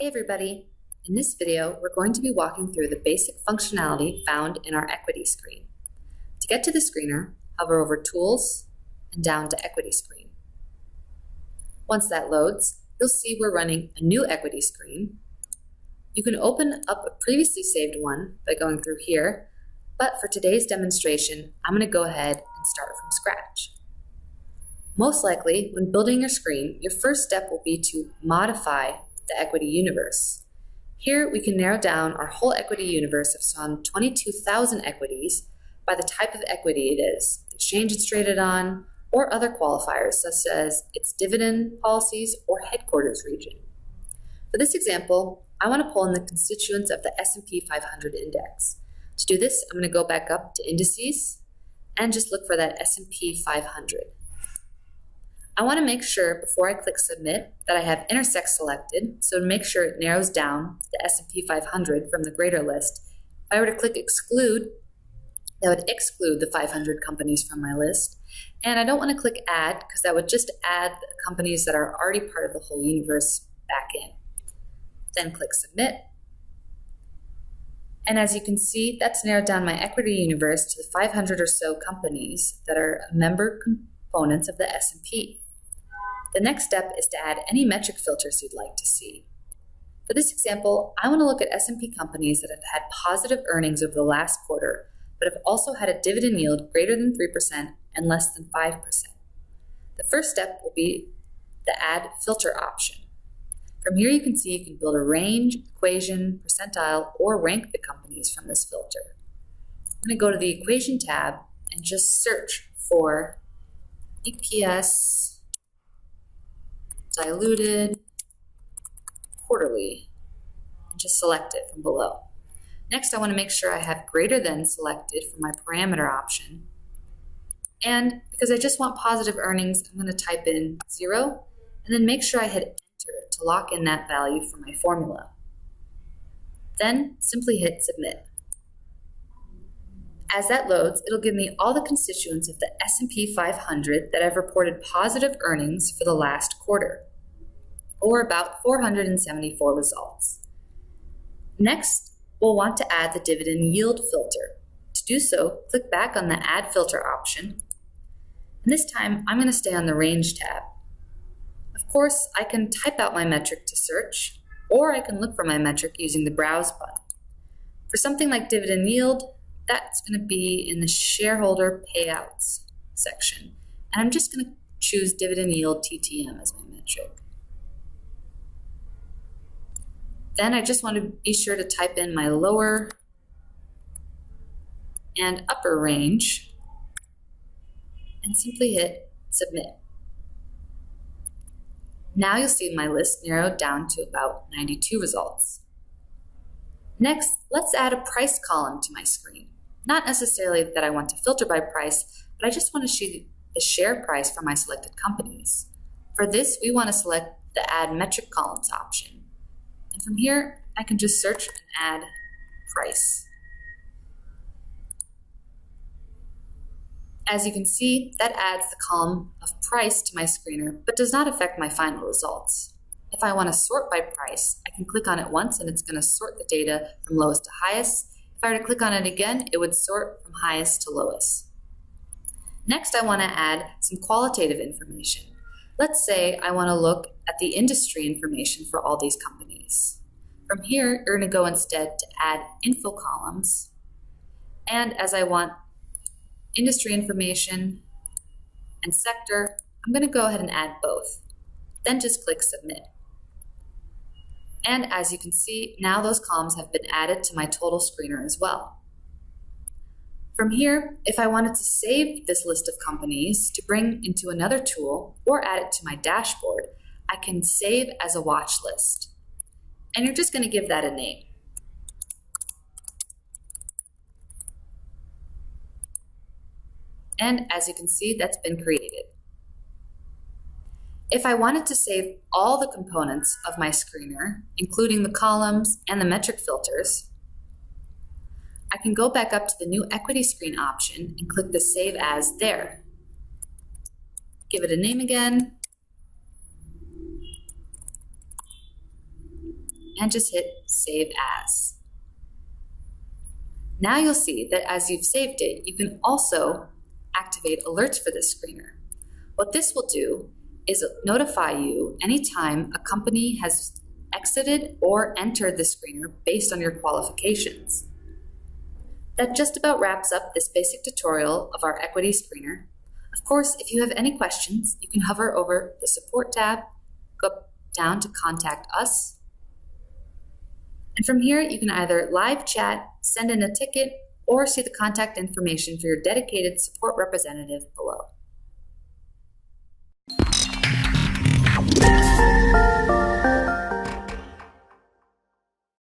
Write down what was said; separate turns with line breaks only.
Hey everybody! In this video, we're going to be walking through the basic functionality found in our equity screen. To get to the screener, hover over Tools and down to Equity Screen. Once that loads, you'll see we're running a new equity screen. You can open up a previously saved one by going through here, but for today's demonstration, I'm going to go ahead and start from scratch. Most likely, when building your screen, your first step will be to modify the equity universe. Here we can narrow down our whole equity universe of some 22,000 equities by the type of equity it is, the exchange it's traded on, or other qualifiers such as its dividend policies or headquarters region. For this example, I want to pull in the constituents of the S&P 500 index. To do this, I'm going to go back up to Indices and just look for that S&P 500. I want to make sure before I click Submit that I have Intersect selected, so to make sure it narrows down the S&P 500 from the greater list. If I were to click Exclude, that would exclude the 500 companies from my list. And I don't want to click Add because that would just add the companies that are already part of the whole universe back in. Then click Submit. And as you can see, that's narrowed down my equity universe to the 500 or so companies that are member components of the S&P. The next step is to add any metric filters you'd like to see. For this example, I want to look at S&P companies that have had positive earnings over the last quarter, but have also had a dividend yield greater than 3% and less than 5%. The first step will be the Add Filter option. From here you can see you can build a range, equation, percentile, or rank the companies from this filter. I'm going to go to the Equation tab and just search for EPS diluted quarterly and just select it from below. Next, I want to make sure I have greater than selected for my parameter option. And because I just want positive earnings, I'm going to type in 0 and then make sure I hit enter to lock in that value for my formula. Then simply hit Submit. As that loads, it'll give me all the constituents of the S&P 500 that have reported positive earnings for the last quarter, or about 474 results. Next, we'll want to add the dividend yield filter. To do so, click back on the Add Filter option, and this time I'm going to stay on the Range tab. Of course, I can type out my metric to search, or I can look for my metric using the Browse button. For something like dividend yield, that's going to be in the shareholder payouts section. And I'm just going to choose dividend yield TTM as my metric. Then I just want to be sure to type in my lower and upper range and simply hit Submit. Now you'll see my list narrowed down to about 92 results. Next, let's add a price column to my screen. Not necessarily that I want to filter by price, but I just want to see the share price for my selected companies. For this, we want to select the Add Metric Columns option. And from here, I can just search and add price. As you can see, that adds the column of price to my screener, but does not affect my final results. If I want to sort by price, I can click on it once and it's going to sort the data from lowest to highest. If I were to click on it again, it would sort from highest to lowest. Next, I want to add some qualitative information. Let's say I want to look at the industry information for all these companies. From here, you're going to go instead to Add Info Columns. And as I want industry information and sector, I'm going to go ahead and add both. Then just click Submit. And as you can see, now those columns have been added to my total screener as well. From here, if I wanted to save this list of companies to bring into another tool or add it to my dashboard, I can save as a watch list. And you're just going to give that a name. And as you can see, that's been created. If I wanted to save all the components of my screener, including the columns and the metric filters, I can go back up to the New Equity Screen option and click the Save As there. Give it a name again, and just hit Save As. Now you'll see that as you've saved it, you can also activate alerts for this screener. What this will do is notify you anytime a company has exited or entered the screener based on your qualifications. That just about wraps up this basic tutorial of our equity screener. Of course, if you have any questions, you can hover over the Support tab, go down to Contact Us, and from here you can either live chat, send in a ticket, or see the contact information for your dedicated support representative below.